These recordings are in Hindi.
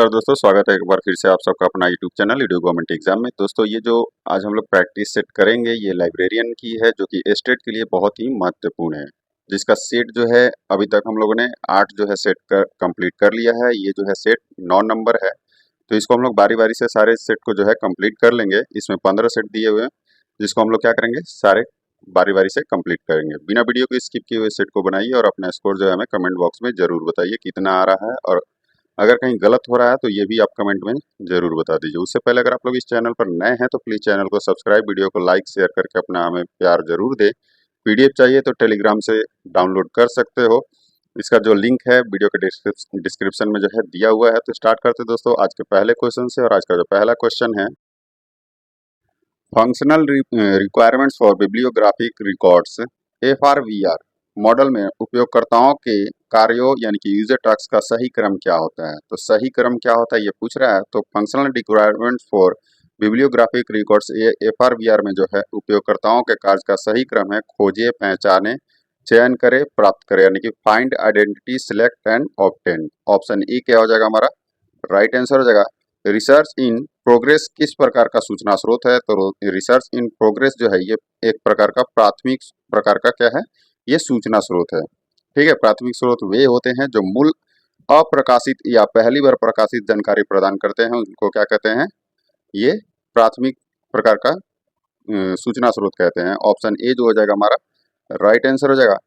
नमस्कार दोस्तों, स्वागत है एक बार फिर से आप सबका अपना YouTube channel Edu government exam में। दोस्तों ये जो आज हम लोग प्रैक्टिस सेट करेंगे ये लाइब्रेरियन की है, जो कि स्टेट के लिए बहुत ही महत्वपूर्ण है। जिसका सेट जो है अभी तक हम लोगों ने 8 जो है सेट कर कंप्लीट कर लिया है। ये जो है सेट 9 नंबर है, तो इसको हम लोग बारी बारी से सारे सेट को जो है कंप्लीट कर लेंगे। इसमें 15 सेट दिए हुए हैं, जिसको हम लोग क्या करेंगे, सारे बारी बारी से कंप्लीट करेंगे। बिना वीडियो को स्किप किए हुए सेट को बनाइए और अपना स्कोर जो है हमें कमेंट बॉक्स में जरूर बताइए कितना आ रहा है, और अगर कहीं गलत हो रहा है तो ये भी आप कमेंट में जरूर बता दीजिए। उससे पहले अगर आप लोग इस चैनल पर नए हैं तो प्लीज़ चैनल को सब्सक्राइब, वीडियो को लाइक शेयर करके अपना हमें प्यार जरूर दे। पीडीएफ चाहिए तो टेलीग्राम से डाउनलोड कर सकते हो। इसका जो लिंक है वीडियो के डिस्क्रिप्शन में जो है दिया हुआ है। तो स्टार्ट करते हैं दोस्तों आज के पहले क्वेश्चन से। और आज का जो पहला क्वेश्चन है, functional requirements for bibliographic records FRVR model में उपयोगकर्ताओं के कार्यों यानी कि यूजर टास्क का सही क्रम क्या होता है। तो सही क्रम क्या होता है ये पूछ रहा है। तो functional requirements for bibliographic records FRVR में जो है उपयोगकर्ताओं के कार्य का सही क्रम है खोजे, पहचाने, चयन करे, प्राप्त करे, यानी कि find, identity, select and obtain. Option E क्या हो जाएगा हमारा राइट आंसर हो जाएगा। रिसर्च इन प्रोग्रेस किस प्रकार का सूचना स्रोत है। तो रिसर्च इन प्रोग्रेस जो है ये एक प्रकार का प्राथमिक प्रकार का क्या है, ये सूचना स्रोत है। ठीक है, प्राथमिक स्रोत वे होते हैं जो मूल अप्रकाशित या पहली बार प्रकाशित जानकारी प्रदान करते हैं, उनको क्या कहते हैं, ये प्राथमिक प्रकार का सूचना स्रोत कहते हैं। ऑप्शन ए जो हो जाएगा हमारा राइट आंसर हो जाएगा।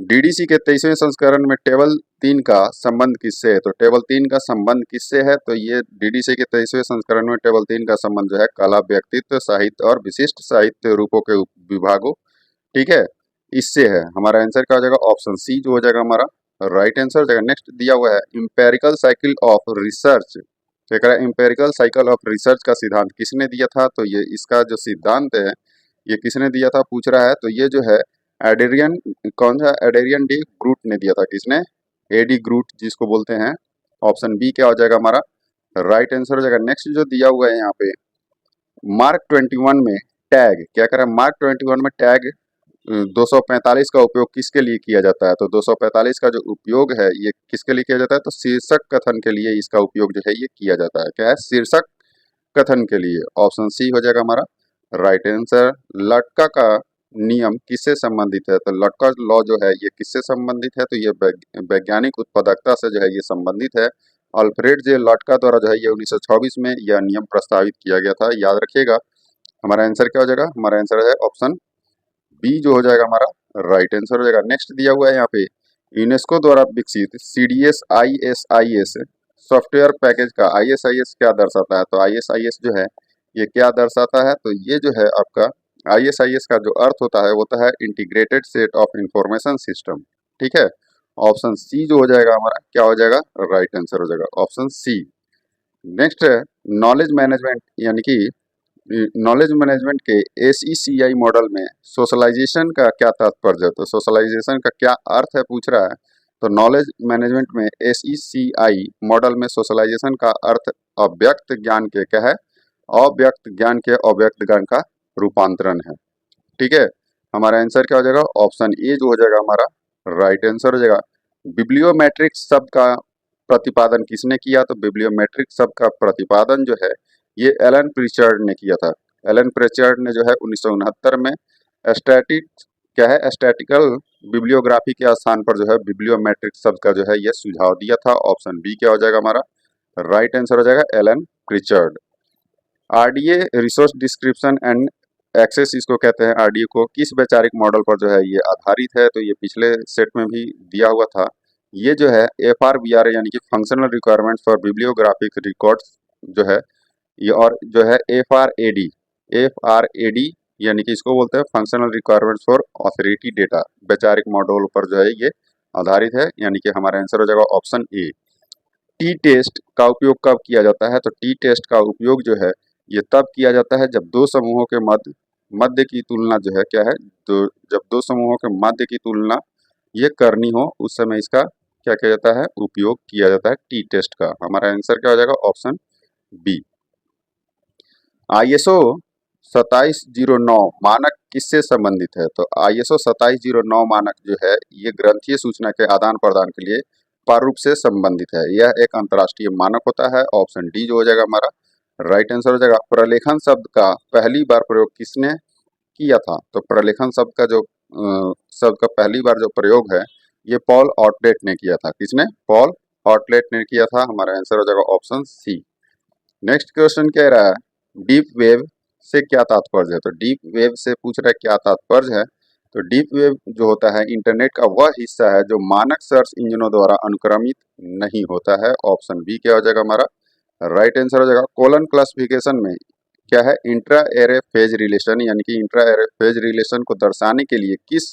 डीडीसी के 23वें संस्करण में टेबल 3 का संबंध किससे है। तो टेबल 3 का संबंध किससे है। तो ये डीडीसी के 23वें संस्करण में टेबल 3 का संबंध जो है कला, व्यक्तित्व, साहित्य और विशिष्ट साहित्य रूपों के विभागों, ठीक है, इससे है। हमारा आंसर क्या हो जाएगा ऑप्शन सी जो हो जाएगा हमारा राइट आंसर हो जाएगा। नेक्स्ट दिया हुआ है इंपेरिकल साइकिल ऑफ रिसर्च। तो कह रहा है इंपेरिकल साइकिल ऑफ रिसर्च का सिद्धांत किसने दिया था। तो ये इसका जो सिद्धांत है ये किसने दिया था पूछ रहा है। तो ये जो है एडेरियन, कौन सा, एडेरियन डी ग्रूट ने दिया था। किसने, एडी ग्रूट जिसको बोलते हैं। ऑप्शन बी क्या हो जाएगा हमारा राइट आंसर हो जाएगा। नेक्स्ट जो दिया हुआ है यहाँ पे मार्क 21 में टैग क्या कर रहा है, मार्क 21 में टैग 245 का उपयोग किसके लिए किया जाता है। तो 245 का जो उपयोग है ये किसके लिए किया जाता है। तो शीर्षक कथन के लिए इसका उपयोग जो है ये किया जाता है। क्या है, शीर्षक कथन के लिए। ऑप्शन सी हो जाएगा हमारा राइट आंसर। लटका का नियम किससे संबंधित है। तो लटका लॉ जो है ये किससे संबंधित है। तो ये वैज्ञानिक उत्पादकता से जो है ये संबंधित है। अल्फ्रेड जे लटका द्वारा जो है ये 1926 में यह नियम प्रस्तावित किया गया था, याद रखिएगा। हमारा आंसर क्या हो जाएगा, हमारा आंसर है ऑप्शन बी जो हो जाएगा हमारा राइट आंसर हो जाएगा। नेक्स्ट दिया हुआ है यहाँ पे यूनेस्को द्वारा विकसित CDS ISIS सॉफ्टवेयर पैकेज का ISIS क्या दर्शाता है। तो ISIS जो है ये क्या दर्शाता है। तो ये जो है आपका ISIS का जो अर्थ होता है वो होता है integrated set of information system. ठीक है, ऑप्शन सी जो हो जाएगा हमारा क्या हो जाएगा राइट आंसर हो जाएगा ऑप्शन सी। नेक्स्ट है नॉलेज मैनेजमेंट, यानी कि नॉलेज मैनेजमेंट के SECI मॉडल में सोशलाइजेशन का क्या तात्पर्य है। तो सोशलाइजेशन का क्या अर्थ है पूछ रहा है। तो नॉलेज मैनेजमेंट में SECI मॉडल में सोशलाइजेशन का अर्थ अव्यक्त ज्ञान के क्या है, अव्यक्त ज्ञान के अव्यक्त ज्ञान का रूपांतरण है। ठीक है, हमारा आंसर क्या हो जाएगा ऑप्शन ए जो हो जाएगा हमारा राइट आंसर हो जाएगा। बिब्लियोमेट्रिक्स शब्द का प्रतिपादन किसने किया। तो बिब्लियोमेट्रिक शब्द का प्रतिपादन जो है ये एलन प्रिचर्ड ने किया था। एलन प्रिचर्ड ने जो है 1969 में स्टैटिक क्या है, स्टैटिकल बिब्लियोग्राफी के स्थान पर जो है बिब्लियोमेट्रिक शब्द का जो है ये सुझाव दिया था। ऑप्शन बी क्या हो जाएगा हमारा राइट आंसर हो जाएगा Alan Pritchard. RDA resource description and access इसको कहते हैं। RDA को किस वैचारिक मॉडल पर जो है ये आधारित है। तो ये पिछले सेट में भी दिया हुआ था। ये जो है FRVR यानी कि functional requirement for bibliographic records जो है ये, और जो है FRAD यानी कि इसको बोलते हैं functional requirements for authority data, वैचारिक मॉडल पर जो है ये आधारित है। यानी कि हमारा आंसर हो जाएगा ऑप्शन ए। टी टेस्ट का उपयोग कब किया जाता है। तो टी टेस्ट का उपयोग जो है ये तब किया जाता है जब दो समूहों के मध्य मध्य की तुलना जो है क्या है, तो जब दो समूहों के मध्य की तुलना ये करनी हो उस समय इसका क्या किया जाता है, उपयोग किया जाता है टी टेस्ट का। हमारा आंसर क्या हो जाएगा ऑप्शन बी। ISO 2709 मानक किससे संबंधित है। तो ISO 2709 मानक जो है ये ग्रंथीय सूचना के आदान प्रदान के लिए अपार रूप से संबंधित है। यह एक अंतर्राष्ट्रीय मानक होता है। ऑप्शन डी जो हो जाएगा हमारा राइट आंसर हो जाएगा। प्रलेखन शब्द का पहली बार प्रयोग किसने किया था? तो प्रलेखन शब्द का पहली बार जो प्रयोग है ये पॉल ऑर्टलेट ने किया था। किसने? पॉल ऑर्टलेट ने किया था। हमारा आंसर हो जाएगा ऑप्शन सी। नेक्स्ट क्वेश्चन कह रहा है डीप वेव से क्या तात्पर्य है? तो डीप वेव से पूछ रहा है क्या तात्पर्य है। तो डीप वेव जो होता है इंटरनेट का वह हिस्सा है जो मानक सर्च इंजनों द्वारा अनुक्रमित नहीं होता है। ऑप्शन बी क्या हो जाएगा हमारा राइट आंसर हो जाएगा। कोलन क्लासिफिकेशन में क्या है इंट्रा एरे फेज रिलेशन यानी कि इंट्रा एरे फेज रिलेशन को दर्शाने के लिए किस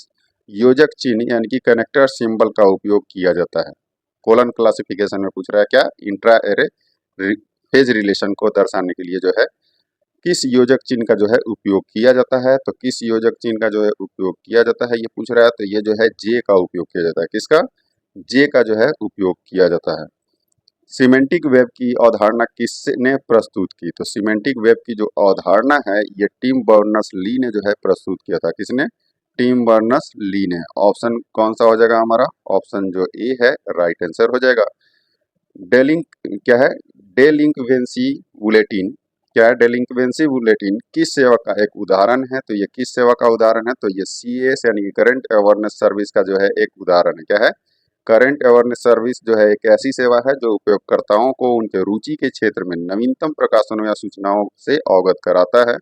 योजक चिन्ह यानी कि कनेक्टर सिंबल का उपयोग किया जाता है? कोलन क्लासिफिकेशन में पूछ रहा है क्या इंट्रा एरे फेज रिलेशन को दर्शाने के लिए जो है किस योजक चिन्ह का जो है उपयोग किया जाता है? तो किस योजक चिन्ह का जो है उपयोग किया जाता है ये पूछ रहा है। तो ये जो है जे का उपयोग किया जाता है। किसका? जे का जो है उपयोग किया जाता है। सिमेंटिक वेब की अवधारणा किसने प्रस्तुत की? तो सिमेंटिक वेब की जो अवधारणा है ये टिम बर्नर्स-ली ने जो है प्रस्तुत किया था। किसने? टिम बर्नर्स-ली ने। ऑप्शन कौन सा हो जाएगा हमारा? ऑप्शन जो ए है राइट आंसर हो जाएगा। डेलिंक क्या है? डेलिंक्वेंसी बुलेटिन क्या है? डेलिंक्वेंसी बुलेटिन किस सेवा का एक उदाहरण है? तो ये किस सेवा का उदाहरण है? तो ये सीएस यानी कि करंट अवेयरनेस सर्विस का जो है एक उदाहरण है। क्या है? करंट अवेयरनेस सर्विस जो है एक ऐसी सेवा है जो उपयोगकर्ताओं को उनके रुचि के क्षेत्र में नवीनतम प्रकाशनों या सूचनाओं से अवगत कराता है।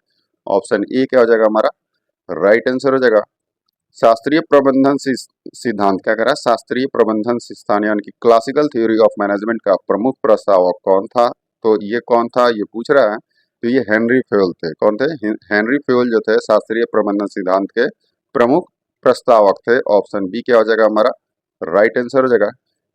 ऑप्शन ए क्या हो जाएगा हमारा राइट आंसर हो जाएगा। शास्त्रीय प्रबंधन सिद्धांत क्या कह रहा है? शास्त्रीय प्रबंधन सिद्धांत यानी कि क्लासिकल थ्योरी ऑफ मैनेजमेंट का प्रमुख प्रस्तावक कौन था? तो ये कौन था ये पूछ रहा है। तो ये हेनरी फेयल थे। कौन थे? हेनरी फेयल जो थे शास्त्रीय प्रबंधन सिद्धांत के प्रमुख प्रस्तावक थे। ऑप्शन बी क्या हो जाएगा हमारा राइट आंसर हो जाएगा।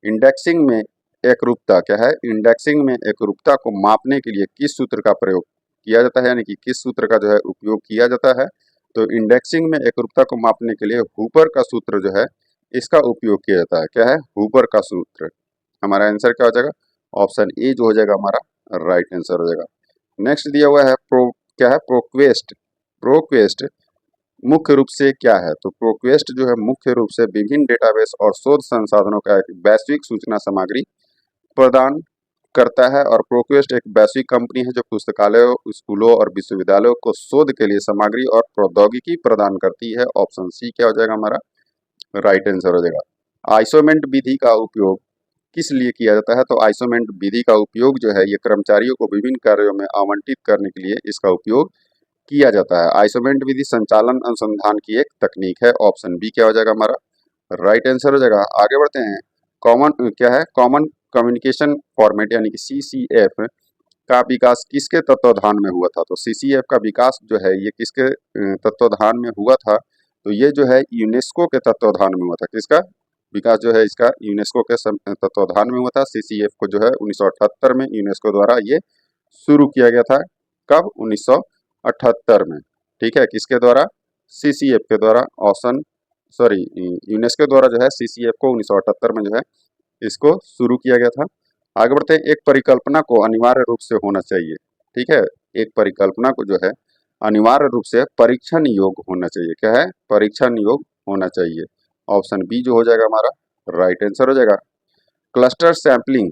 इंडेक्सिंग में एकरूपता क्या है? इंडेक्सिंग में एकरूपता को मापने के लिए किस सूत्र का प्रयोग किया जाता है यानी कि किस सूत्र का जो है उपयोग किया जाता है? तो इंडेक्सिंग में एकरूपता को मापने के लिए हुपर का सूत्र जो है इसका उपयोग किया जाता है। क्या है? हुपर का सूत्र। हमारा आंसर क्या हो जाएगा? ऑप्शन ए जो हो जाएगा हमारा राइट आंसर हो जाएगा। नेक्स्ट दिया हुआ है क्या है? प्रोक्वेस्ट। प्रोक्वेस्ट मुख्य रूप से क्या है? तो प्रोक्वेस्ट जो है मुख्य रूप से विभिन्न डेटाबेस और शोध संसाधनों का एक वैश्विक सूचना सामग्री प्रदान करता है। और प्रोक्वेस्ट एक वैश्विक कंपनी है जो पुस्तकालयों, स्कूलों और विश्वविद्यालयों को शोध के लिए सामग्री और प्रौद्योगिकी प्रदान करती है। ऑप्शन सी क्या हो जाएगा हमारा राइट आंसर हो जाएगा। आइसोमेंट विधि का उपयोग किस लिए किया जाता है? तो आइसोमेंट विधि का उपयोग जो है ये कर्मचारियों को विभिन्न कार्यों में आवंटित करने के लिए इसका उपयोग किया जाता है। आइसोमेंट विधि संचालन अनुसंधान की एक तकनीक है। ऑप्शन बी क्या हो जाएगा हमारा राइट आंसर हो जाएगा। आगे बढ़ते हैं। कॉमन क्या है? कॉमन कम्युनिकेशन फॉर्मेट यानी कि सीसीएफ का विकास किसके तत्वाधान में हुआ था? तो सीसीएफ का विकास जो है ये किसके तत्वाधान में हुआ था? तो ये जो है यूनेस्को के तत्वाधान में हुआ था। किसका विकास जो है इसका यूनेस्को के तत्वाधान में हुआ था। सीसीएफ को जो है 1978 में यूनेस्को द्वारा ये शुरू किया गया था। कब? 1978 में। ठीक है, किसके द्वारा? सीसीएफ के द्वारा। ऑप्शन सॉरी यूनेस्को द्वारा जो है सीसीएफ को 1978 में जो है इसको शुरू किया गया था। आगे बढ़ते हैं। एक परिकल्पना को अनिवार्य रूप से होना चाहिए। ठीक है, एक परिकल्पना को जो है अनिवार्य रूप से परीक्षण योग्य होना चाहिए। क्या है? परीक्षण योग्य होना चाहिए। ऑप्शन बी जो हो जाएगा हमारा राइट आंसर हो जाएगा। क्लस्टर सैंपलिंग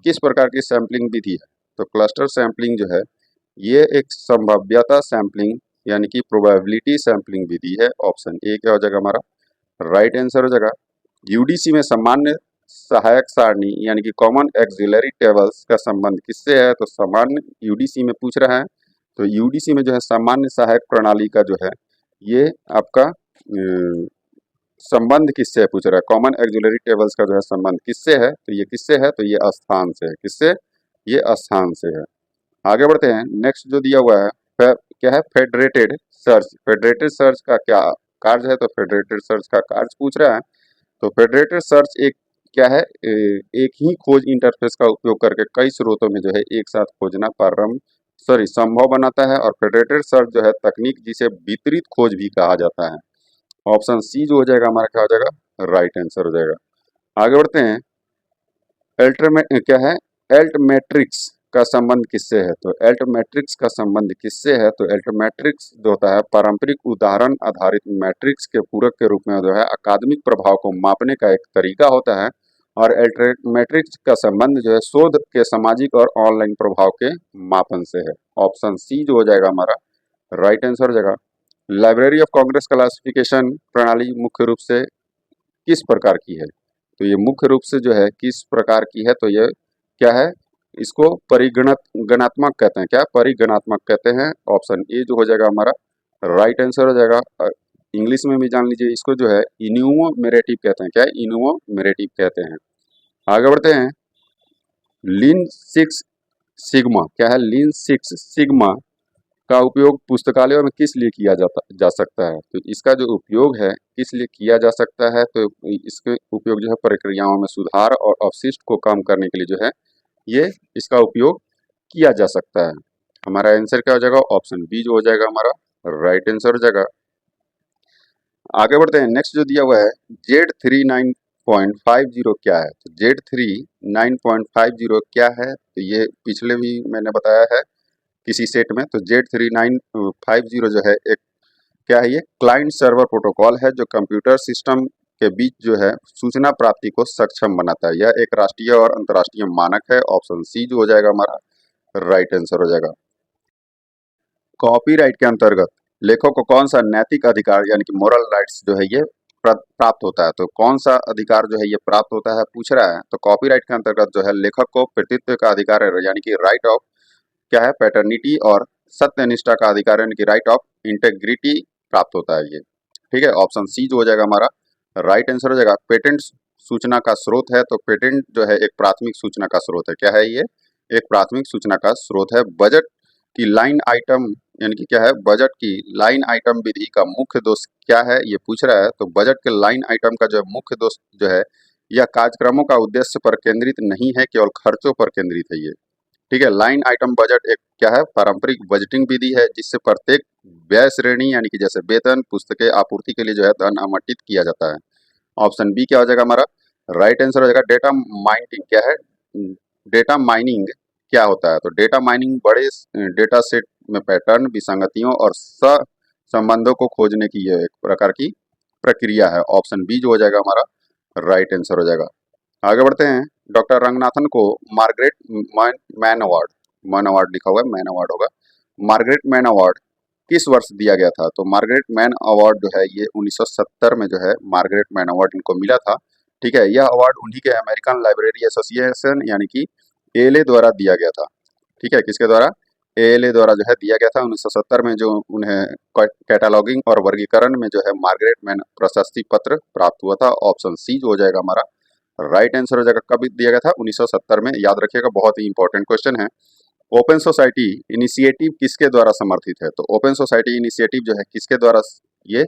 किस प्रकार की सैंपलिंग विधि है? तो क्लस्टर सैंपलिंग जो है ये एक संभाव्यता सैंपलिंग यानी कि प्रोबेबिलिटी सैंपलिंग विधि है। ऑप्शन ए क्या हो जाएगा हमारा राइट आंसर हो जाएगा। यूडीसी में सामान्य सहायक सारणी यानी कि कॉमन एक्सिलरी टेबल्स का संबंध किससे है? तो सामान्य यूडीसी में पूछ रहा है। तो यूडीसी में जो है सामान्य सहायक प्रणाली का जो है ये आपका संबंध किससे है पूछ रहा है। कॉमन एक्सिलरी टेबल्स का जो है संबंध किससे है? तो ये किससे है? तो ये स्थान से है। किससे? ये स्थान से है। आगे बढ़ते हैं। नेक्स्ट जो दिया हुआ है क्या है? Federated search. फेडरेटेड सर्च का क्या कार्य है? तो फेडरेटेड सर्च का कार्य पूछ रहा है। तो फेडरेटेड सर्च एक क्या है? एक ही खोज इंटरफेस का उपयोग करके कई स्रोतों में जो है एक साथ खोजना संभव बनाता है। और फेडरेटेड सर्च जो है तकनीक जिसे वितरित खोज भी कहा जाता है। ऑप्शन सी जो हो जाएगा हमारा क्या हो जाएगा राइट आंसर हो जाएगा। आगे बढ़ते हैं। क्या है? एल्टमेट्रिक्स का संबंध किससे है? तो एल्टमेट्रिक्स का संबंध किससे है? तो एल्टमेट्रिक्स जो होता है पारंपरिक उदाहरण आधारित मैट्रिक्स के पूरक के रूप में जो है अकादमिक प्रभाव को मापने का एक तरीका होता है। और एल्ट्रोमेट्रिक्स का संबंध जो है शोध के सामाजिक और ऑनलाइन प्रभाव के मापन से है। ऑप्शन सी जो हो जाएगा हमारा राइट आंसर हो जाएगा। लाइब्रेरी ऑफ कांग्रेस क्लासिफिकेशन प्रणाली मुख्य रूप से किस प्रकार की है? तो ये मुख्य रूप से जो है किस प्रकार की है, तो ये क्या है, इसको परिगणत गणात्मक कहते हैं। क्या परिगणात्मक कहते हैं। ऑप्शन ए जो हो जाएगा हमारा राइट आंसर हो जाएगा। इंग्लिश में भी जान लीजिए, इसको जो है इन्यूमरेटिव कहते हैं। क्या इन्यूमरेटिव कहते हैं। आगे बढ़ते हैं। लीन सिक्स सिग्मा क्या है? लीन सिक्स सिग्मा का उपयोग पुस्तकालयों में किस लिए किया जा सकता है? तो इसका जो उपयोग है किस लिए किया जा सकता है, तो इसके उपयोग जो है प्रक्रियाओं में सुधार और अवशिष्ट को कम करने के लिए जो है ये इसका उपयोग किया जा सकता है। हमारा आंसर क्या हो जाएगा? ऑप्शन बी जो हो जाएगा हमारा राइट आंसर हो जाएगा। आगे बढ़ते हैं। नेक्स्ट जो दिया हुआ है Z39.50 क्या है? तो Z39.50 क्या है? तो ये पिछले भी मैंने बताया है किसी सेट में। तो Z3950 जो है एक क्या है, ये क्लाइंट सर्वर प्रोटोकॉल है जो कंप्यूटर सिस्टम के बीच जो है सूचना प्राप्ति को सक्षम बनाता है। यह एक राष्ट्रीय और अंतर्राष्ट्रीय मानक है। ऑप्शन सी जो हो जाएगा हमारा राइट आंसर हो जाएगा। कॉपीराइट के अंतर्गत लेखक को कौन सा नैतिक अधिकार यानी कि मोरल राइट्स जो है ये प्राप्त होता है? तो कौन सा अधिकार जो है ये प्राप्त होता है पूछ रहा है। तो कॉपीराइट के अंतर्गत जो है लेखक को कृतित्व का अधिकार है, यानी कि राइट ऑफ क्या है पैटर्निटी, और सत्यनिष्ठा का अधिकार यानी कि राइट ऑफ इंटेग्रिटी प्राप्त होता है ये। ठीक है, ऑप्शन सी जो हो जाएगा हमारा राइट आंसर हो जाएगा। पेटेंट सूचना का स्रोत है। तो पेटेंट जो है एक प्राथमिक सूचना का स्रोत है। क्या है ये? एक प्राथमिक सूचना का स्रोत है। बजट की लाइन आइटम यानी कि क्या है, बजट की लाइन आइटम विधि का मुख्य दोष क्या है ये पूछ रहा है। तो बजट के लाइन आइटम का जो मुख्य दोष जो है, यह कार्यक्रमों का उद्देश्य पर केंद्रित नहीं है, केवल खर्चों पर केंद्रित है ये। ठीक है, लाइन आइटम बजट एक क्या है, पारंपरिक बजटिंग विधि है जिससे प्रत्येक व्यय श्रेणी यानी कि जैसे वेतन, पुस्तकें, आपूर्ति के लिए जो है धन आवंटित किया जाता है। ऑप्शन बी क्या हो जाएगा हमारा राइट आंसर हो जाएगा। डेटा माइनिंग क्या है? डेटा माइनिंग क्या होता है? तो डेटा माइनिंग बड़े डेटा सेट में पैटर्न, विसंगतियों और संबंधों को खोजने की यह एक प्रकार की प्रक्रिया है। ऑप्शन बी जो हो जाएगा हमारा राइट आंसर हो जाएगा। आगे बढ़ते हैं। डॉक्टर रंगनाथन को मार्गरेट मैन अवार्ड लिखा हुआ है, मैन अवार्ड होगा। मार्गरेट मैन अवार्ड किस वर्ष दिया गया था? तो मार्गरेट मैन अवार्ड जो है ये 1970 में जो है मार्गरेट मैन अवार्ड इनको मिला था। ठीक है, यह अवार्ड उन्हीं के अमेरिकन लाइब्रेरी एसोसिएशन यानी कि एएलए द्वारा दिया गया था। ठीक है, किसके द्वारा? एएलए द्वारा जो है दिया गया था 1970 में, जो उन्हें कैटालॉगिंग और वर्गीकरण में जो है मार्गरेट मैन प्रशस्ति पत्र प्राप्त हुआ था। ऑप्शन सी जो हो जाएगा हमारा राइट आंसर हो जाएगा। कब दिया गया था? 1970 में। याद रखिएगा, बहुत ही इंपॉर्टेंट क्वेश्चन है। ओपन सोसाइटी इनिशिएटिव किसके द्वारा समर्थित है? तो ओपन सोसाइटी इनिशिएटिव जो है किसके द्वारा ये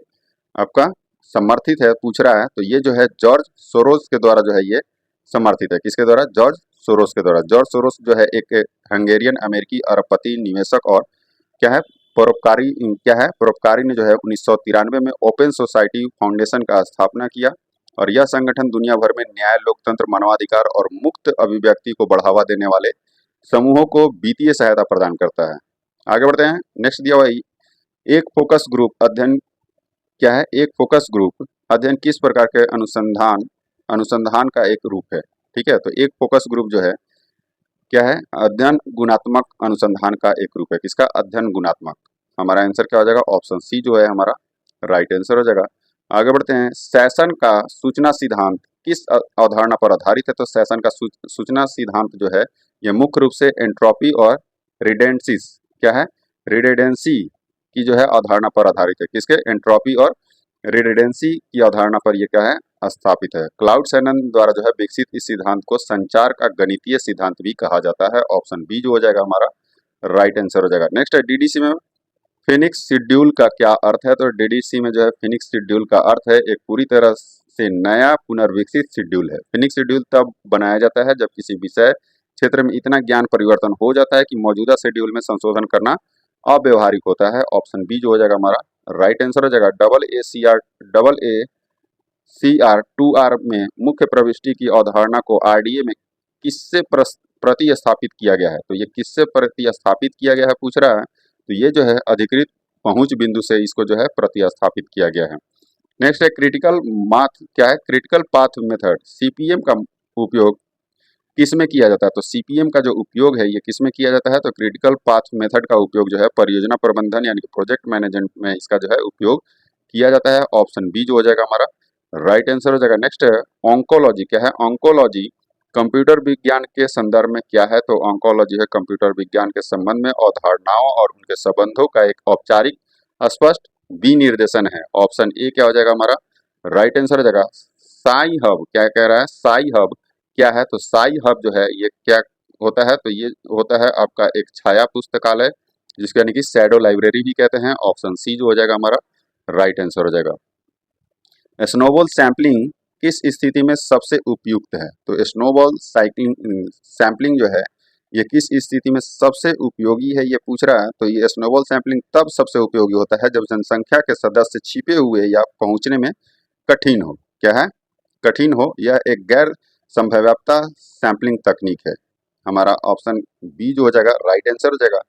आपका समर्थित है पूछ रहा है। तो ये जो है जॉर्ज सोरोस के द्वारा जो है ये समर्थित है। किसके द्वारा? जॉर्ज सोरोस के द्वारा। जॉर्ज सोरोस जो है एक हंगेरियन अमेरिकी अरबपति निवेशक और क्या है परोपकारी ने जो है 1993 में ओपन सोसाइटी फाउंडेशन का स्थापना किया, और यह संगठन दुनिया भर में न्याय, लोकतंत्र, मानवाधिकार और मुक्त अभिव्यक्ति को बढ़ावा देने वाले समूहों को वित्तीय सहायता प्रदान करता है। आगे बढ़ते हैं। नेक्स्ट दिया हुआ है एक फोकस ग्रुप अध्ययन क्या है? एक फोकस ग्रुप अध्ययन किस प्रकार के अनुसंधान का एक रूप है? ठीक है, तो एक फोकस ग्रुप जो है क्या है? अध्ययन गुणात्मक अनुसंधान का एक रूप है। किसका? अध्ययन गुणात्मक। हमारा आंसर क्या हो जाएगा? ऑप्शन सी जो है हमारा राइट आंसर हो जाएगा। आगे बढ़ते हैं। सेशन का सूचना सिद्धांत किस अवधारणा पर आधारित है? तो सेशन का सूचना सिद्धांत जो है ये मुख्य रूप से एंट्रोपी और रिडेंडेंसीज क्या है, रिडेंडेंसी की जो है अवधारणा पर आधारित है। किसके? एंट्रोपी और रिडेंडेंसी की अवधारणा पर ये क्या है? स्थापित है। क्लाउड सैनन द्वारा जो है विकसित इस सिद्धांत को संचार का गणितीय सिद्धांत भी कहा जाता है। ऑप्शन बी जो हो जाएगा हमारा राइट आंसर हो जाएगा। नेक्स्ट है डीडीसी में फिनिक्स शेड्यूल का क्या अर्थ है? तो डीडीसी में जो है फिनिक्स शेड्यूल का अर्थ है एक पूरी तरह से नया पुनर्विकसित शेड्यूल है। फिनिक्स शेड्यूल तब बनाया जाता है जब किसी विषय क्षेत्र में इतना ज्ञान परिवर्तन हो जाता है कि मौजूदा शेड्यूल में संशोधन करना अव्यवहारिक होता है। ऑप्शन बी जो हो जाएगा हमारा राइट आंसर हो जाएगा। Double A C R 2R में मुख्य प्रविष्टि की अवधारणा को आरडीए में किससे प्रतिस्थापित किया गया है? तो ये किससे प्रतिस्थापित किया गया है पूछ रहा है। तो ये जो है अधिकृत पहुंच बिंदु से इसको जो है प्रतिस्थापित किया गया है। नेक्स्ट है क्रिटिकल माथ क्या है? क्रिटिकल पाथ मेथड सीपीएम का उपयोग किस में किया जाता है? तो सीपीएम का जो उपयोग है ये किस में किया जाता है? तो क्रिटिकल पाथ मेथड का उपयोग जो है परियोजना प्रबंधन यानी कि प्रोजेक्ट मैनेजमेंट में इसका जो है उपयोग किया जाता है। ऑप्शन बी जो हो जाएगा हमारा राइट आंसर हो जाएगा। नेक्स्ट है ऑन्कोलॉजी। क्या है ऑन्कोलॉजी? कंप्यूटर विज्ञान के संदर्भ में क्या है? तो ऑन्कोलॉजी है कंप्यूटर विज्ञान के संबंध में अवधारणाओं और उनके संबंधों का एक औपचारिक स्पष्ट विनिर्देशन है। ऑप्शन ए क्या हो जाएगा हमारा राइट आंसर हो जाएगा। साई हब क्या कह रहा है? साई हब क्या है? तो साई हब जो है ये क्या होता है? तो ये होता है आपका एक छाया पुस्तकालय जिसको यानी कि शैडो लाइब्रेरी भी कहते हैं। ऑप्शन सी जो हो जाएगा हमारा राइट आंसर हो जाएगा। स्नोबॉल सैंपलिंग किस स्थिति में सबसे उपयुक्त है? तो स्नोबॉल साइक्लिंग सैंपलिंग जो है ये किस स्थिति में सबसे उपयोगी है ये पूछ रहा है। तो ये स्नोबॉल सैंपलिंग तब सबसे उपयोगी होता है जब जनसंख्या के सदस्य छिपे हुए या पहुंचने में कठिन हो। क्या है? कठिन हो। यह एक गैर संभाव्यता सैंपलिंग तकनीक है। हमारा ऑप्शन बी जो हो जाएगा राइट आंसर हो जाएगा।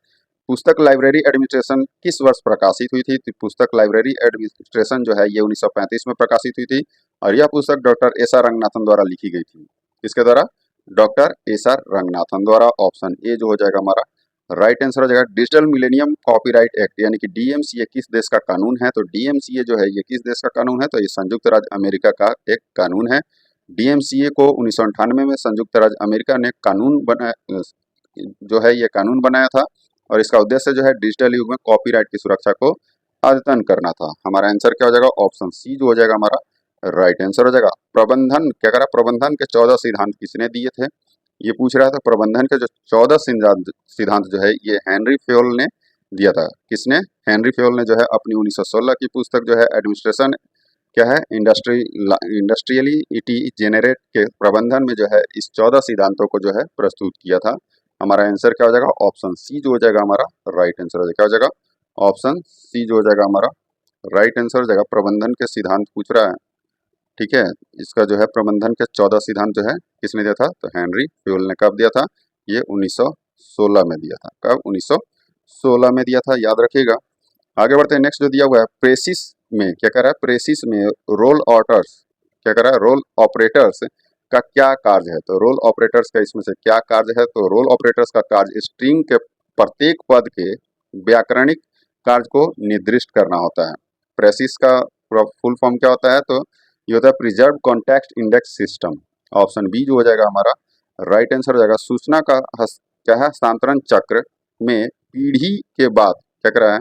पुस्तक लाइब्रेरी एडमिनिस्ट्रेशन किस वर्ष प्रकाशित हुई थी? तो पुस्तक लाइब्रेरी एडमिनिस्ट्रेशन जो है ये 1935 में प्रकाशित हुई थी और यह पुस्तक डॉक्टर एस आर रंगनाथन द्वारा लिखी गई थी। किसके द्वारा? डॉक्टर एस आर रंगनाथन द्वारा। ऑप्शन ए जो हो जाएगा हमारा राइट आंसर हो जाएगा। डिजिटल मिलेनियम कॉपीराइट एक्ट यानी कि डीएमसीए किस देश का कानून है? तो डीएमसीए जो है ये किस देश का कानून है? तो ये संयुक्त राज्य अमेरिका का एक कानून है। डीएमसीए को 1998 में संयुक्त राज्य अमेरिका ने कानून बनाया जो है ये कानून बनाया था और इसका उद्देश्य जो है डिजिटल युग में कॉपीराइट की सुरक्षा को अद्यतन करना था। हमारा आंसर क्या हो जाएगा? ऑप्शन सी जो हो जाएगा हमारा राइट आंसर हो जाएगा। प्रबंधन क्या करा? प्रबंधन के 14 सिद्धांत किसने दिए थे? ये पूछ रहा था। प्रबंधन के जो 14 सिद्धांत जो है ये हेनरी फ्योल ने दिया था। किसने? हेनरी फ्योल ने जो है अपनी 1916 की पुस्तक जो है एडमिनिस्ट्रेशन क्या है इंडस्ट्रियलिटी जेनरेट के प्रबंधन में जो है इस 14 सिद्धांतों को जो है प्रस्तुत किया था। हमारा आंसर क्या हो जाएगा? ऑप्शन सी जो हो जाएगा हमारा राइट आंसर हो जाएगा। क्या हो जाएगा? ऑप्शन सी जो हो जाएगा हमारा राइट आंसर हो जाएगा। प्रबंधन के सिद्धांत पूछ रहा है। ठीक है, इसका जो है प्रबंधन के 14 सिद्धांत जो है किसने दिया था? तो हेनरी फ्योल ने कब दिया था? ये 1916 में दिया था। कब? 1916 में दिया था, याद रखिएगा। आगे बढ़ते हैं। नेक्स्ट जो दिया हुआ है प्रेसिस में क्या कर रहा है? प्रेसिस में रोल ऑटर्स क्या कर रहा है? रोल ऑपरेटर्स का क्या कार्य है? तो रोल ऑपरेटर्स का इसमें से क्या कार्य है? तो रोल ऑपरेटर्स का कार्य स्ट्रिंग के प्रत्येक पद के व्याकरणिक कार्य को निर्दिष्ट करना होता है। प्रेसिस का फुल फॉर्म क्या होता है? तो ये होता है preserve context index system. Option B जो हो जाएगा हमारा राइट आंसर हो जाएगा। सूचना का क्या है? हस्तांतरण चक्र में पीढ़ी के बाद क्या कर रहा है?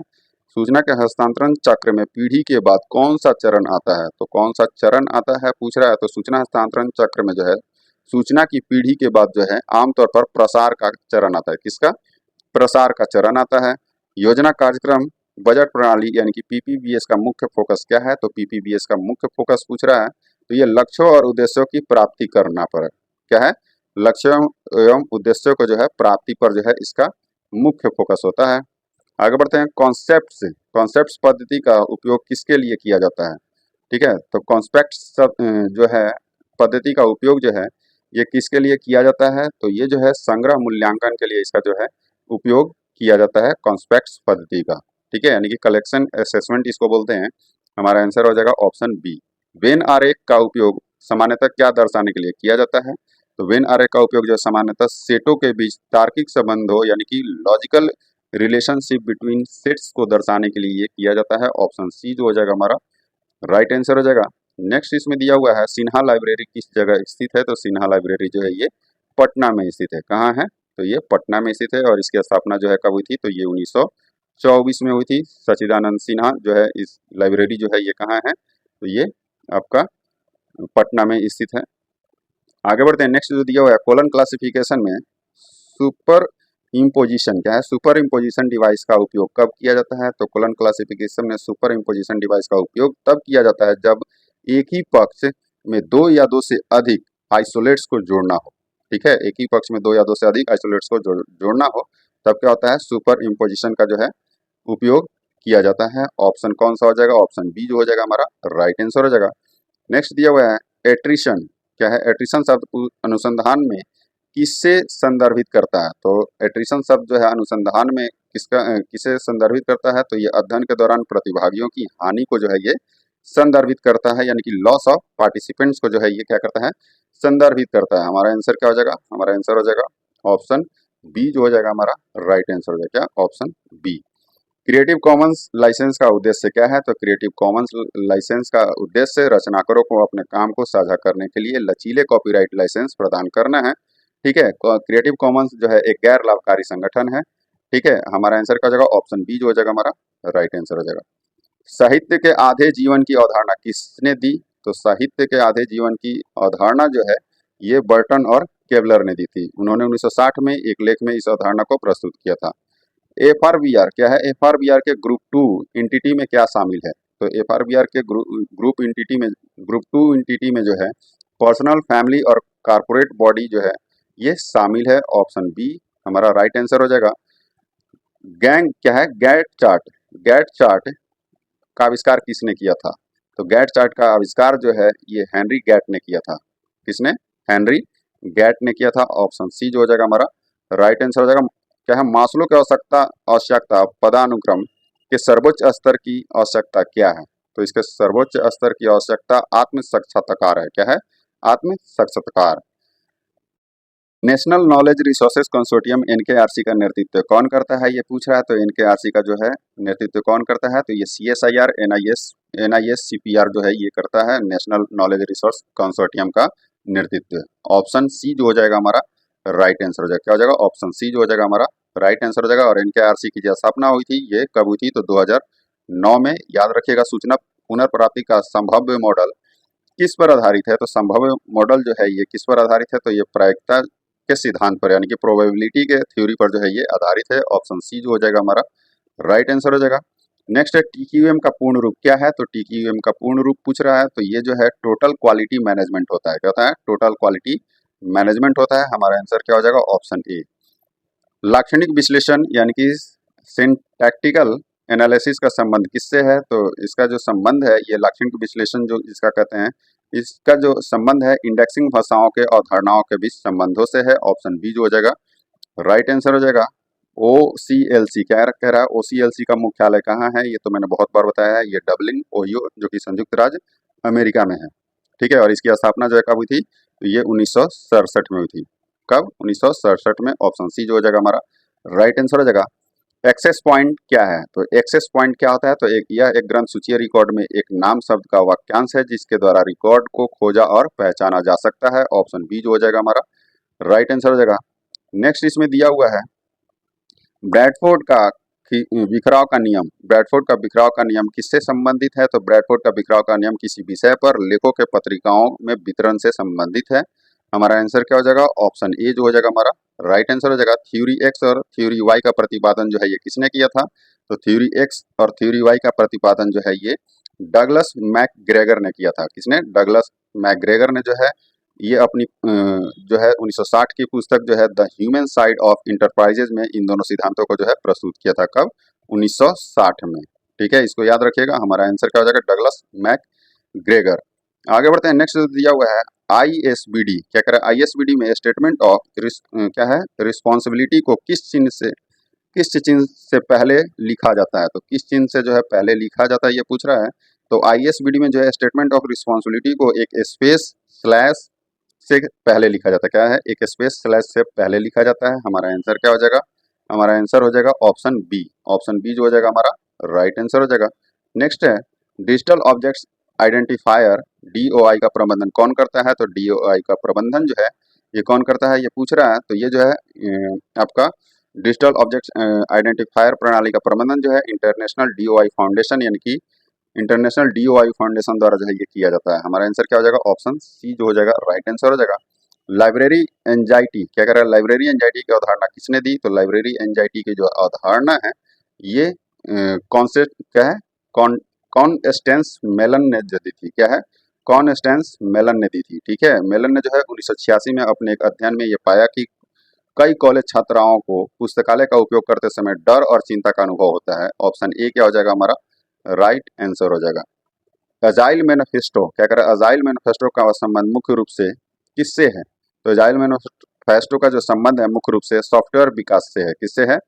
सूचना के हस्तांतरण चक्र में पीढ़ी के बाद कौन सा चरण आता है? तो कौन सा चरण आता है पूछ रहा है। तो सूचना हस्तांतरण चक्र में जो है सूचना की पीढ़ी के बाद जो है आमतौर पर प्रसार का चरण आता है। किसका? प्रसार का चरण आता है। योजना कार्यक्रम बजट प्रणाली यानी कि पीपीबीएस का मुख्य फोकस क्या है? तो पीपीबीएस का मुख्य फोकस पूछ रहा है तो ये लक्ष्यों और उद्देश्यों की प्राप्ति करना पर क्या है? लक्ष्यों एवं उद्देश्यों को जो है प्राप्ति पर जो है इसका मुख्य फोकस होता है। आगे बढ़ते हैं। कॉन्सेप्ट्स पद्धति का उपयोग किसके लिए किया जाता है? ठीक है, तो कॉन्स्पेक्ट्स जो है पद्धति का उपयोग जो है ये किसके लिए किया जाता है? तो ये जो है संग्रह मूल्यांकन के लिए इसका जो है उपयोग किया जाता है कॉन्स्पेक्ट्स पद्धति का। ठीक है, यानी कि कलेक्शन असेसमेंट इसको बोलते हैं। हमारा आंसर हो जाएगा ऑप्शन बी। वेन आरेख का उपयोग सामान्यतः क्या दर्शाने के लिए किया जाता है? तो वेन आरेख का उपयोग जो है सामान्यतः सेटों के बीच तार्किक संबंध हो यानी कि लॉजिकल रिलेशनशिप बिटवीन सेट्स को दर्शाने के लिए ये किया जाता है। ऑप्शन सी जो हो जाएगा हमारा राइट आंसर हो जाएगा। नेक्स्ट इसमें दिया हुआ है सिन्हा लाइब्रेरी किस जगह स्थित है? तो सिन्हा लाइब्रेरी जो है ये पटना में स्थित है। कहाँ है? तो ये पटना में स्थित है और इसकी स्थापना जो है कब हुई थी? तो ये 1924 में हुई थी। सच्चिदानंद सिन्हा जो है इस लाइब्रेरी जो है ये कहाँ है? तो ये आपका पटना में स्थित है। आगे बढ़ते हैं। नेक्स्ट जो दिया हुआ है कोलन क्लासिफिकेशन में सुपर इम्पोजिशन क्या है? सुपर इम्पोजिशन डिवाइस का उपयोग कब किया जाता है? तो कोलन क्लासिफिकेशन में सुपर इम्पोजिशन डिवाइस का उपयोग तब किया जाता है जब एक ही पक्ष में दो या दो से अधिक आइसोलेट्स को जोड़ना हो। ठीक है, एक ही पक्ष में दो या दो से अधिक आइसोलेट्स को जोड़ना हो तब क्या होता है? सुपर इम्पोजिशन का जो है उपयोग किया जाता है। ऑप्शन कौन सा हो जाएगा? ऑप्शन बी जो हो जाएगा हमारा राइट आंसर हो जाएगा। नेक्स्ट दिया हुआ है एट्रिशन क्या है? एट्रिशन शब्द अनुसंधान में किससे संदर्भित करता है? तो एट्रिशन शब्द जो है अनुसंधान में किसे संदर्भित करता है? तो ये अध्ययन के दौरान प्रतिभागियों की हानि को जो है ये संदर्भित करता है, यानी कि लॉस ऑफ पार्टिसिपेंट्स को जो है ये क्या करता है, संदर्भित करता है। हमारा आंसर क्या हो जाएगा, हमारा आंसर हो जाएगा ऑप्शन बी जो हो जाएगा हमारा राइट आंसर हो जाएगा, क्या option B. Creative commons license का उद्देश्य क्या है, तो क्रिएटिव कॉमन्स लाइसेंस का उद्देश्य रचनाकारों को अपने काम को साझा करने के लिए लचीले कॉपीराइट लाइसेंस प्रदान करना है। ठीक है, क्रिएटिव कॉमन्स जो है एक गैर लाभकारी संगठन है। ठीक है, हमारा आंसर क्या हो जाएगा, ऑप्शन बी जो हो जाएगा हमारा राइट आंसर हो जाएगा। साहित्य के आधे जीवन की अवधारणा किसने दी, तो साहित्य के आधे जीवन की अवधारणा जो है ये बर्टन और केवलर ने दी थी। उन्होंने 1960 में एक लेख में इस अवधारणा को प्रस्तुत किया था। एफआरवीआर क्या है, एफआरवीआर के ग्रुप 2 एंटिटी में क्या शामिल है, तो एफआरवीआर के ग्रुप एंटिटी में, ग्रुप 2 एंटिटी में जो है पर्सनल, फैमिली और कारपोरेट बॉडी जो है ये शामिल है। ऑप्शन बी हमारा राइट आंसर हो जाएगा। गैंग क्या है, गैट चार्ट, गैट चार्ट का आविष्कार किसने किया था, तो गैट चार्ट का आविष्कार जो है ये हेनरी गैट ने किया था। किसने, हेनरी गैट ने किया था। ऑप्शन सी जो हो जाएगा हमारा राइट आंसर हो जाएगा। क्या है, मास्लो की आवश्यकता आवश्यकता पदानुक्रम के सर्वोच्च स्तर की आवश्यकता क्या है, तो इसके सर्वोच्च स्तर की आवश्यकता आत्म साक्षात्कार है। क्या है, आत्म साक्षात्कार। नेशनल नॉलेज रिसोर्सेज कंसोर्टियम एनकेआरसी का नेतृत्व कौन करता है, ये पूछ रहा है। तो एनकेआरसी का जो है नेतृत्व कौन करता है, तो ये सीएसआईआर एनआईएस सीपीआर जो है ये करता है, नेशनल नॉलेज रिसोर्स कंसोर्टियम का नेतृत्व। ऑप्शन सी जो हो जाएगा हमारा राइट आंसर हो जाएगा, क्या हो जाएगा, ऑप्शन सी जो हो जाएगा हमारा राइट आंसर हो जाएगा। और एनकेआरसी की जो स्थापना हुई थी ये कब हुई थी, तो 2009 में। याद रखिएगा, सूचना पुनर्प्राप्ति का संभाव्य मॉडल किस पर आधारित है, तो संभाव्य मॉडल जो है ये किस पर आधारित है, तो ये प्रायिकता के सिद्धांत पर, यानी कि प्रोबेबिलिटी के थ्योरी पर जो है ये आधारित है। ऑप्शन सी जो हो जाएगा हमारा राइट आंसर हो जाएगा। नेक्स्ट है टीक्यूएम का पूर्ण रूप क्या है, तो टीक्यूएम का पूर्ण रूप पूछ रहा है, तो ये जो है टोटल क्वालिटी मैनेजमेंट होता है। क्या होता है, टोटल क्वालिटी मैनेजमेंट होता है। हमारा आंसर क्या हो जाएगा, ऑप्शन ए। लाक्षणिक विश्लेषण यानी कि सिंटैक्टिकल एनालिसिस का संबंध किससे है, तो इसका जो संबंध है ये लाक्षणिक विश्लेषण जो इसका कहते हैं, इसका जो संबंध है इंडेक्सिंग भाषाओं के अवधारणाओं के बीच संबंधों से है। ऑप्शन बी जो हो जाएगा राइट आंसर हो जाएगा। OCLC क्या कह रहा है, OCLC का मुख्यालय कहाँ है, ये तो मैंने बहुत बार बताया है, ये डबलिन ओहियो जो कि संयुक्त राज्य अमेरिका में है। ठीक है, और इसकी स्थापना जो है कब हुई थी, तो ये 1967 में हुई थी। कब, 1967 में। ऑप्शन सी जो हो जाएगा हमारा राइट आंसर हो जाएगा। एक्सेस पॉइंट क्या है, तो एक्सेस पॉइंट क्या होता है, तो यह एक ग्रंथ सूचीय रिकॉर्ड में एक नाम शब्द का वाक्यांश है जिसके द्वारा रिकॉर्ड को खोजा और पहचाना जा सकता है। ऑप्शन बी जो हो जाएगा हमारा राइट आंसर हो जाएगा। नेक्स्ट इसमें दिया हुआ है ब्रैडफोर्ड का बिखराव का नियम, ब्रैडफोर्ड का बिखराव का नियम किससे संबंधित है, तो ब्रैडफोर्ड का बिखराव का नियम किसी विषय पर लेखों के पत्रिकाओं में वितरण से संबंधित है। हमारा आंसर क्या हो जाएगा, ऑप्शन ए जो हो जाएगा हमारा राइट आंसर हो जाएगा। थ्योरी एक्स और थ्योरी वाई का प्रतिपादन जो है ये किसने किया था, तो थ्योरी एक्स और थ्योरी वाई का प्रतिपादन जो है ये डगलस मैकग्रेगर ने किया था। किसने, डगलस मैकग्रेगर ने जो है ये अपनी जो है 1960 की पुस्तक जो है the human side of enterprises में इन दोनों सिद्धांतों को जो है प्रस्तुत किया था। कब, 1960 में। ठीक है, इसको याद रखिएगा। हमारा आंसर क्या हो जाएगा, डगलस मैकग्रेगर। आगे बढ़ते हैं। नेक्स्ट दिया हुआ है ISBD, क्या कह रहा है, ISBD में स्टेटमेंट ऑफ क्या है, रिस्पॉन्सिबिलिटी को किस चिन्ह से पहले लिखा जाता है, तो किस चिन्ह से जो है पहले लिखा जाता है ये पूछ रहा है। तो ISBD में जो है स्टेटमेंट ऑफ रिस्पॉन्सिबिलिटी को एक स्पेस स्लैश से पहले लिखा जाता है। क्या है, एक स्पेस स्लैश से पहले लिखा जाता है। हमारा आंसर क्या हो जाएगा, हमारा आंसर हो जाएगा ऑप्शन बी, ऑप्शन बी जो हो जाएगा हमारा राइट आंसर हो जाएगा। नेक्स्ट है डिजिटल ऑब्जेक्ट्स आइडेंटिफायर DOI का प्रबंधन कौन करता है, तो DOI का प्रबंधन जो है ये कौन करता है ये पूछ रहा है। तो ये जो है आपका डिजिटल ऑब्जेक्ट आइडेंटिफायर प्रणाली का प्रबंधन जो है इंटरनेशनल DOI फाउंडेशन यानी कि इंटरनेशनल DOI फाउंडेशन द्वारा जो है ये किया जाता है। हमारा आंसर क्या हो जाएगा, ऑप्शन सी जो हो जाएगा राइट आंसर हो जाएगा। लाइब्रेरी एंजाइटी क्या कह रहा है, लाइब्रेरी एंजाइटी की अवधारणा किसने दी, तो लाइब्रेरी एंजाइटी की जो अवधारणा है ये कॉन्सेप्ट क्या है, कॉन्स्टेंस मेलन ने जो दी थी। क्या है, कॉन्स्टेंस मेलन ने दी थी। ठीक है, मेलन ने जो है 1986 में अपने एक अध्ययन में ये पाया कि कई कॉलेज छात्राओं को पुस्तकालय का उपयोग करते समय डर और चिंता का अनुभव होता है। ऑप्शन ए क्या हो जाएगा हमारा राइट आंसर हो जाएगा। अजाइल मैनिफेस्टो क्या कह रहा है, अजाइल मैनिफेस्टो का संबंध मुख्य रूप से किससे है, तो अजाइल मैनिफेस्टो का जो संबंध है मुख्य रूप से सॉफ्टवेयर विकास से है। किससे है,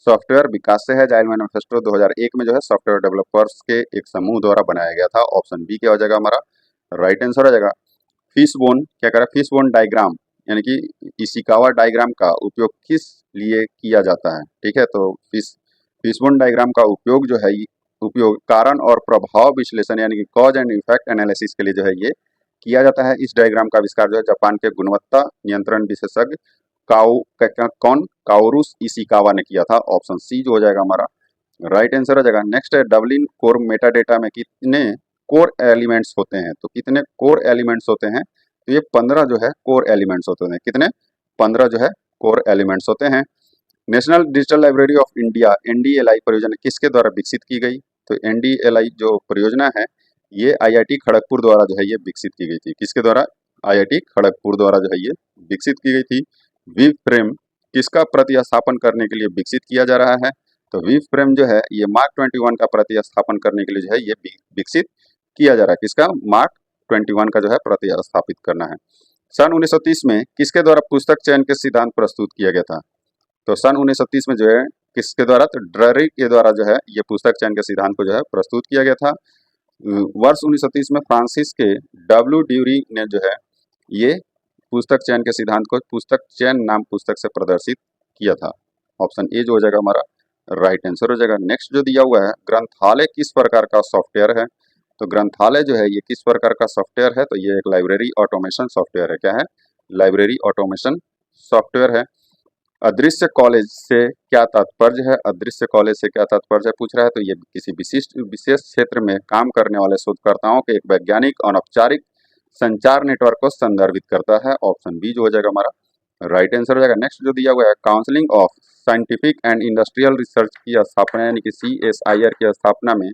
सॉफ्टवेयर विकास से है। जाइल मैनिफेस्टो 2001 में जो है सॉफ्टवेयर डेवलपर्स के एक समूह द्वारा बनाया गया था। ऑप्शन बी क्या हो जाएगा हमारा राइट आंसर हो जाएगा। फिशबोन क्या कह रहा है, फिशबोन डायग्राम यानी कि इशिकावा डायग्राम का उपयोग किस लिए किया जाता है, ठीक है। तो फिशबोन डायग्राम का उपयोग जो है उपयोग कारण और प्रभाव विश्लेषण यानी कि कॉज एंड इफेक्ट एनालिसिस के लिए जो है ये किया जाता है। इस डायग्राम का आविष्कार जो है जापान के गुणवत्ता नियंत्रण विशेषज्ञ कौन काओरुस इशिकावा ने किया था। ऑप्शन सी जो हो जाएगा हमारा राइट आंसर हो जाएगा। नेक्स्ट है डबलिन कोर मेटाडेटा में कितने कोर एलिमेंट्स होते हैं, तो कितने कोर एलिमेंट्स होते हैं, तो ये 15 जो है कोर एलिमेंट्स होते हैं। कितने 15 जो है कोर एलिमेंट्स होते हैं। National digital library of India NDLI परियोजना किसके द्वारा विकसित की गई, तो एनडीएलआई जो परियोजना है ये आईआईटी खड़गपुर द्वारा जो है ये विकसित की गई थी। किसके द्वारा, आईआईटी खड़गपुर द्वारा जो है ये विकसित की गई थी। वी फ्रेम किसका प्रतिस्थापन करने के लिए विकसित किया जा रहा है, तो वी फ्रेम जो है ये मार्क 21 का प्रतिस्थापन करने के लिए जो है ये विकसित किया जा रहा है। किसका, मार्क 21 का जो है प्रतिस्थापित करना है। सन 1930 में किसके द्वारा पुस्तक चयन के सिद्धांत प्रस्तुत किया गया था, तो सन 1930 में जो है किसके द्वारा, तो ड्ररी के द्वारा जो है ये पुस्तक चयन के सिद्धांत को जो है प्रस्तुत किया गया था। वर्ष 1930 में फ्रांसिस के डब्ल्यू ड्यूरी ने जो है ये पुस्तक चयन के सिद्धांत को पुस्तक चयन नाम पुस्तक से प्रदर्शित किया था। ऑप्शन ए जो हो जाएगा हमारा राइट आंसर हो जाएगा। नेक्स्ट जो दिया हुआ है ग्रंथालय किस प्रकार का सॉफ्टवेयर है, तो ग्रंथालय जो है ये किस प्रकार का सॉफ्टवेयर है, तो ये एक लाइब्रेरी ऑटोमेशन सॉफ्टवेयर है। क्या है, लाइब्रेरी ऑटोमेशन सॉफ्टवेयर है। अदृश्य कॉलेज से क्या तात्पर्य है, अदृश्य कॉलेज से क्या तात्पर्य है पूछ रहा है, तो ये किसी विशेष क्षेत्र में काम करने वाले शोधकर्ताओं के एक वैज्ञानिक अनौपचारिक संचार नेटवर्क को संदर्भित करता है। ऑप्शन बी जो हो जाएगा हमारा राइट आंसर हो जाएगा। नेक्स्ट जो दिया हुआ है counselling of scientific and industrial research की स्थापना यानी कि CSIR की स्थापना में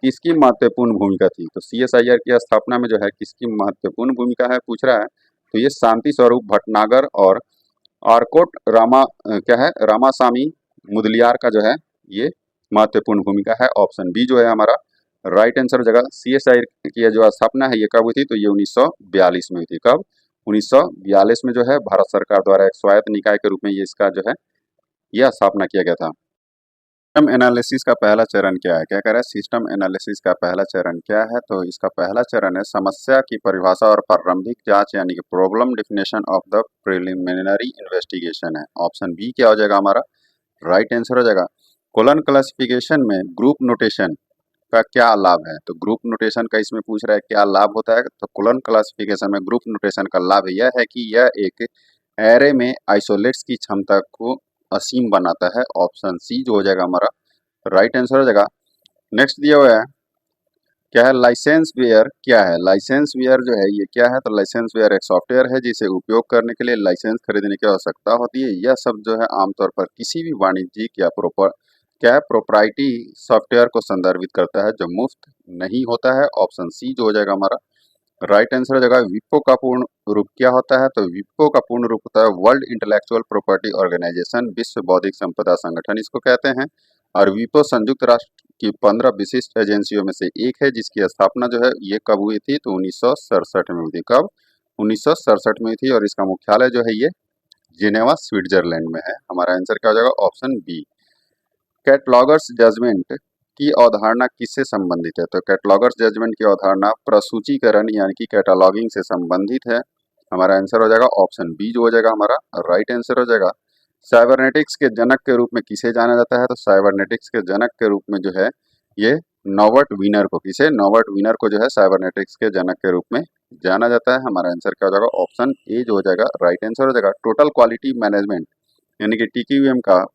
किसकी महत्वपूर्ण भूमिका थी, तो CSIR की स्थापना में जो है किसकी महत्वपूर्ण भूमिका है पूछ रहा है, तो ये शांति स्वरूप भटनागर और आर्कोट क्या है रामासामी मुदलियार का जो है ये महत्वपूर्ण भूमिका है। ऑप्शन बी जो है हमारा राइट आंसर हो जाएगा। CSIR की जो स्थापना है ये कब हुई थी, तो ये 1942 में हुई थी। कब, 1942 में जो है भारत सरकार द्वारा एक स्वायत्त निकाय के रूप में ये इसका जो है यह स्थापना किया गया था। सिस्टम एनालिसिस का पहला चरण क्या है, क्या कह रहा है, सिस्टम एनालिसिस का पहला चरण क्या है, तो इसका पहला चरण है समस्या की परिभाषा और प्रारंभिक जांच यानी कि problem definition of the preliminary investigation है। ऑप्शन बी क्या हो जाएगा हमारा राइट आंसर हो जाएगा। कोलन क्लासिफिकेशन में ग्रुप नोटेशन का क्या लाभ है, तो ग्रुप नोटेशन का इसमें पूछ रहा है क्या लाभ होता है, तो कोलन क्लासिफिकेशन में ग्रुप नोटेशन का लाभ यह है कि यह एक एरे में आइसोलेट्स की क्षमता को असीम बनाता है। ऑप्शन सी जो हो जाएगा हमारा राइट आंसर हो जाएगा। नेक्स्ट दिया हुआ है क्या है, लाइसेंस वेयर क्या है, लाइसेंस वेयर जो है ये क्या है, तो लाइसेंस वेयर एक सॉफ्टवेयर है जिसे उपयोग करने के लिए लाइसेंस खरीदने की आवश्यकता होती है। यह सब जो है आमतौर पर किसी भी वाणिज्यिक या प्रोप्राइटी सॉफ्टवेयर को संदर्भित करता है जो मुफ्त नहीं होता है। ऑप्शन सी जो हो जाएगा हमारा राइट आंसर हो जाएगा। विपो का पूर्ण रूप क्या होता है, तो विपो का पूर्ण रूप होता है वर्ल्ड इंटेलेक्चुअल प्रॉपर्टी ऑर्गेनाइजेशन, विश्व बौद्धिक संपदा संगठन इसको कहते हैं। और विपो संयुक्त राष्ट्र की 15 विशिष्ट एजेंसियों में से एक है जिसकी स्थापना जो है ये कब हुई थी, तो 1967 में हुई थी। कब, 1967 में हुई थी। और इसका मुख्यालय जो है ये जिनेवा स्विट्जरलैंड में है। हमारा आंसर क्या हो जाएगा ऑप्शन बी। कैटलॉगर्स जजमेंट की अवधारणा किससे संबंधित है, तो कैटलॉगर्स जजमेंट की अवधारणा प्रसूचीकरण यानी कि कैटलॉगिंग से संबंधित है। हमारा आंसर हो जाएगा ऑप्शन बी जो हो जाएगा हमारा राइट आंसर हो जाएगा। साइबरनेटिक्स के जनक के रूप में किसे जाना जाता है, तो साइबरनेटिक्स के जनक के रूप में जो है ये नॉबर्ट विनर को, किसे, नॉबर्ट विनर को जो है साइबरनेटिक्स के जनक के रूप में जाना जाता है। हमारा आंसर क्या हो जाएगा ऑप्शन ए जो हो जाएगा राइट आंसर हो जाएगा। टोटल क्वालिटी मैनेजमेंट यानी कि TQM का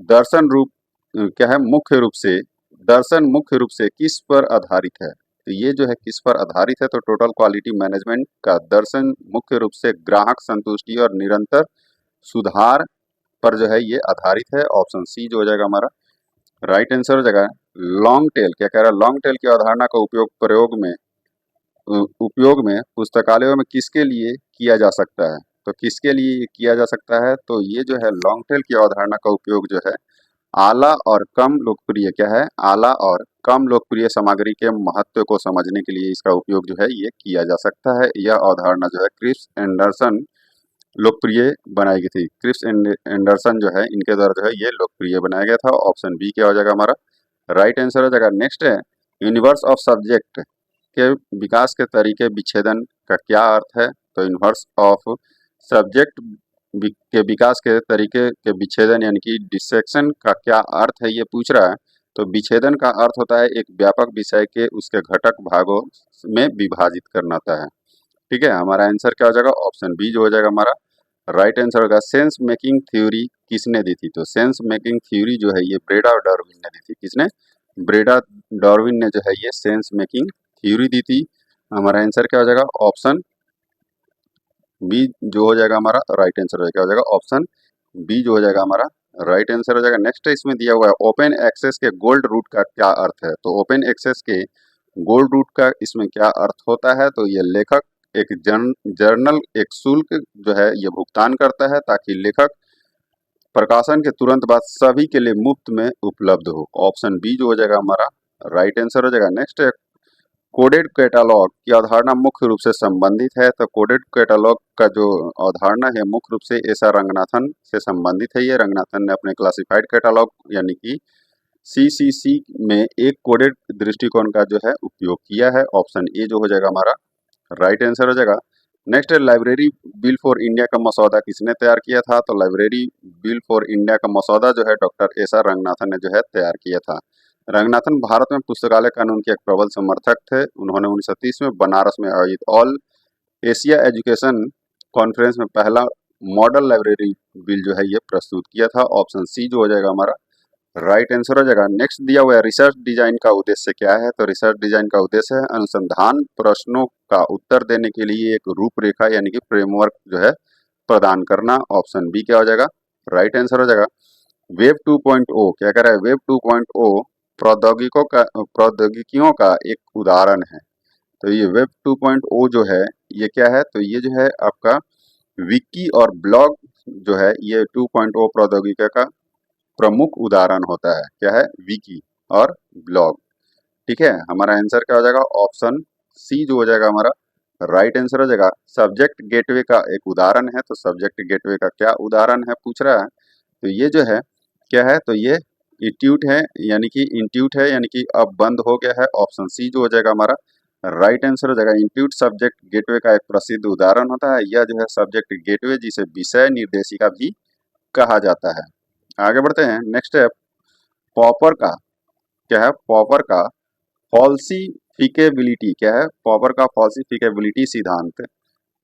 दर्शन रूप क्या है, मुख्य रूप से दर्शन मुख्य रूप से किस पर आधारित है, तो ये जो है किस पर आधारित है, तो टोटल क्वालिटी मैनेजमेंट का दर्शन मुख्य रूप से ग्राहक संतुष्टि और निरंतर सुधार पर जो है ये आधारित है। ऑप्शन सी जो हो जाएगा हमारा राइट आंसर हो जाएगा। लॉन्ग टेल क्या कह रहा है, लॉन्ग टेल की अवधारणा का उपयोग में पुस्तकालयों में किसके लिए किया जा सकता है, तो किसके लिए किया जा सकता है, तो ये जो है लॉन्ग टेल की अवधारणा का उपयोग जो है आला और कम लोकप्रिय क्या है, आला और कम लोकप्रिय सामग्री के महत्व को समझने के लिए इसका उपयोग जो है ये किया जा सकता है। यह अवधारणा जो है क्रिस एंडरसन लोकप्रिय बनाई गई थी। क्रिस एंडरसन जो है इनके द्वारा जो है ये लोकप्रिय बनाया गया था। ऑप्शन बी क्या हो जाएगा हमारा राइट आंसर हो जाएगा। नेक्स्ट है यूनिवर्स ऑफ सब्जेक्ट के विकास के तरीके विच्छेदन का क्या अर्थ है? तो यूनिवर्स ऑफ सब्जेक्ट के विकास के तरीके के विच्छेदन यानी कि डिसेक्शन का क्या अर्थ है ये पूछ रहा है। तो विच्छेदन का अर्थ होता है एक व्यापक विषय के उसके घटक भागों में विभाजित करना होता है। ठीक है, हमारा आंसर क्या हो जाएगा ऑप्शन बी जो हो जाएगा हमारा राइट आंसर होगा। सेंस मेकिंग थ्योरी किसने दी थी? तो सेंस मेकिंग थ्योरी जो है ये ब्रेडा डार्विन ने दी थी। किसने? ब्रेडा डार्विन ने जो है ये सेंस मेकिंग थ्योरी दी थी। हमारा आंसर क्या हो जाएगा ऑप्शन बी जो हो जाएगा हमारा राइट आंसर हो जाएगा, क्या हो जाएगा ऑप्शन बी जो हो जाएगा हमारा राइट आंसर हो जाएगा। नेक्स्ट इसमें दिया हुआ है ओपन एक्सेस के गोल्ड रूट का क्या अर्थ है? तो ओपन एक्सेस के गोल्ड रूट का इसमें क्या अर्थ होता है? तो ये लेखक एक जर्नल एक शुल्क जो है ये भुगतान करता है ताकि लेखक प्रकाशन के तुरंत बाद सभी के लिए मुफ्त में उपलब्ध हो। ऑप्शन बी जो हो जाएगा हमारा राइट आंसर हो जाएगा। नेक्स्ट है कोडेड कैटालॉग की अवधारणा मुख्य रूप से संबंधित है। तो कोडेड कैटालॉग का जो अवधारणा है मुख्य रूप से एस आर रंगनाथन से संबंधित है। ये रंगनाथन ने अपने क्लासिफाइड कैटालॉग यानी कि सीसीसी में एक कोडेड दृष्टिकोण का जो है उपयोग किया है। ऑप्शन ए जो हो जाएगा हमारा राइट आंसर हो जाएगा। नेक्स्ट है लाइब्रेरी बिल फॉर इंडिया का मसौदा किसने तैयार किया था? तो लाइब्रेरी बिल फॉर इंडिया का मसौदा जो है डॉक्टर एस आर रंगनाथन ने जो है तैयार किया था। रंगनाथन भारत में पुस्तकालय कानून के एक प्रबल समर्थक थे। उन्होंने 1930 में बनारस में आयोजित ऑल एशिया एजुकेशन कॉन्फ्रेंस में पहला मॉडल लाइब्रेरी बिल जो है ये प्रस्तुत किया था। ऑप्शन सी जो हो जाएगा हमारा राइट आंसर हो जाएगा। नेक्स्ट दिया हुआ है रिसर्च डिजाइन का उद्देश्य क्या है? तो रिसर्च डिजाइन का उद्देश्य है अनुसंधान प्रश्नों का उत्तर देने के लिए एक रूपरेखा यानी कि फ्रेमवर्क जो है प्रदान करना। ऑप्शन बी क्या हो जाएगा राइट आंसर हो जाएगा। वेब 2.0 क्या कह रहा है? वेब 2.0 प्रौद्योगिकियों का एक उदाहरण है। तो ये वेब 2.0 जो है ये क्या है? तो ये जो है आपका विकी और ब्लॉग जो है ये 2.0 प्रौद्योगिकी का प्रमुख उदाहरण होता है। क्या है? विकी और ब्लॉग। ठीक है, हमारा आंसर क्या हो जाएगा ऑप्शन सी जो हो जाएगा हमारा राइट आंसर हो जाएगा। सब्जेक्ट गेटवे का एक उदाहरण है। तो सब्जेक्ट गेटवे का क्या उदाहरण है पूछ रहा है। तो ये जो है क्या है? तो ये इंट्यूट है यानी कि अब बंद हो गया है। ऑप्शन सी जो हो जाएगा हमारा राइट आंसर हो जाएगा। इंट्यूट सब्जेक्ट गेटवे का एक प्रसिद्ध उदाहरण होता है। यह जो है सब्जेक्ट गेटवे जिसे विषय निर्देशिका भी कहा जाता है। आगे बढ़ते हैं। नेक्स्ट है पॉपर का क्या है? पॉपर का फॉल्सिफिकेबिलिटी क्या है? पॉपर का फॉल्सिफिकेबिलिटी सिद्धांत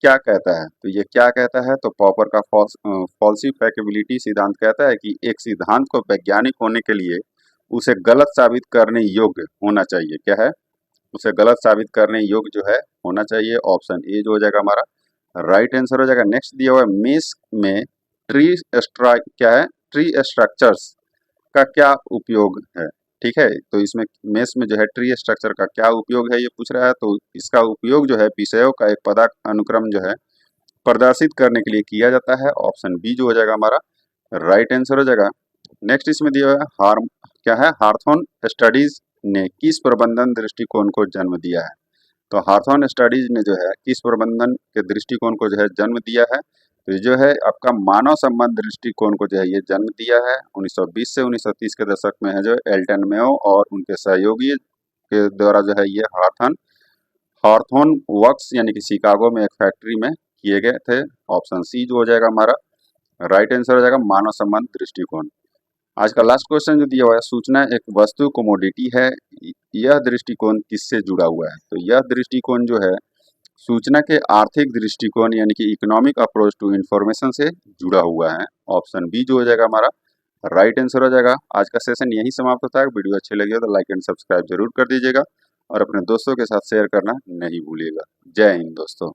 क्या कहता है? तो ये क्या कहता है? तो पॉपर का फॉल्सिफिकेबिलिटी सिद्धांत कहता है कि एक सिद्धांत को वैज्ञानिक होने के लिए उसे गलत साबित करने योग्य होना चाहिए। क्या है? उसे गलत साबित करने योग्य जो है होना चाहिए। ऑप्शन ए जो हो जाएगा हमारा राइट आंसर हो जाएगा। नेक्स्ट दिया हुआ है मेस में ट्री स्ट्रक्चर्स का क्या उपयोग है? ठीक है, तो इसमें मेस में जो है ट्री स्ट्रक्चर का क्या उपयोग है ये पूछ रहा है। तो इसका उपयोग जो है विषयों का एक पदार्थ अनुक्रम जो है प्रदर्शित करने के लिए किया जाता है। ऑप्शन बी जो हो जाएगा हमारा राइट आंसर हो जाएगा। नेक्स्ट इसमें दिया हुआ है हार्थोन स्टडीज ने किस प्रबंधन दृष्टिकोण को जन्म दिया है? तो हार्थोन स्टडीज ने जो है किस प्रबंधन के दृष्टिकोण को जो है जन्म दिया है? तो ये जो है आपका मानव संबंध दृष्टिकोण को जो है ये जन्म दिया है 1920 से 1930 के दशक में है जो एल्टन मेयो और उनके सहयोगी के द्वारा जो है ये हार्थोन वर्क्स यानी कि शिकागो में एक फैक्ट्री में किए गए थे। ऑप्शन सी जो हो जाएगा हमारा राइट आंसर हो जाएगा मानव संबंध दृष्टिकोण। आज का लास्ट क्वेश्चन जो दिया हुआ है सूचना एक वस्तु कमोडिटी है, यह दृष्टिकोण किससे जुड़ा हुआ है? तो यह दृष्टिकोण जो है सूचना के आर्थिक दृष्टिकोण यानी कि इकोनॉमिक अप्रोच टू इंफॉर्मेशन से जुड़ा हुआ है। ऑप्शन बी जो हो जाएगा हमारा राइट आंसर हो जाएगा। आज का सेशन यही समाप्त होता है। वीडियो अच्छी लगी हो तो लाइक एंड सब्सक्राइब जरूर कर दीजिएगा और अपने दोस्तों के साथ शेयर करना नहीं भूलिएगा। जय हिंद दोस्तों।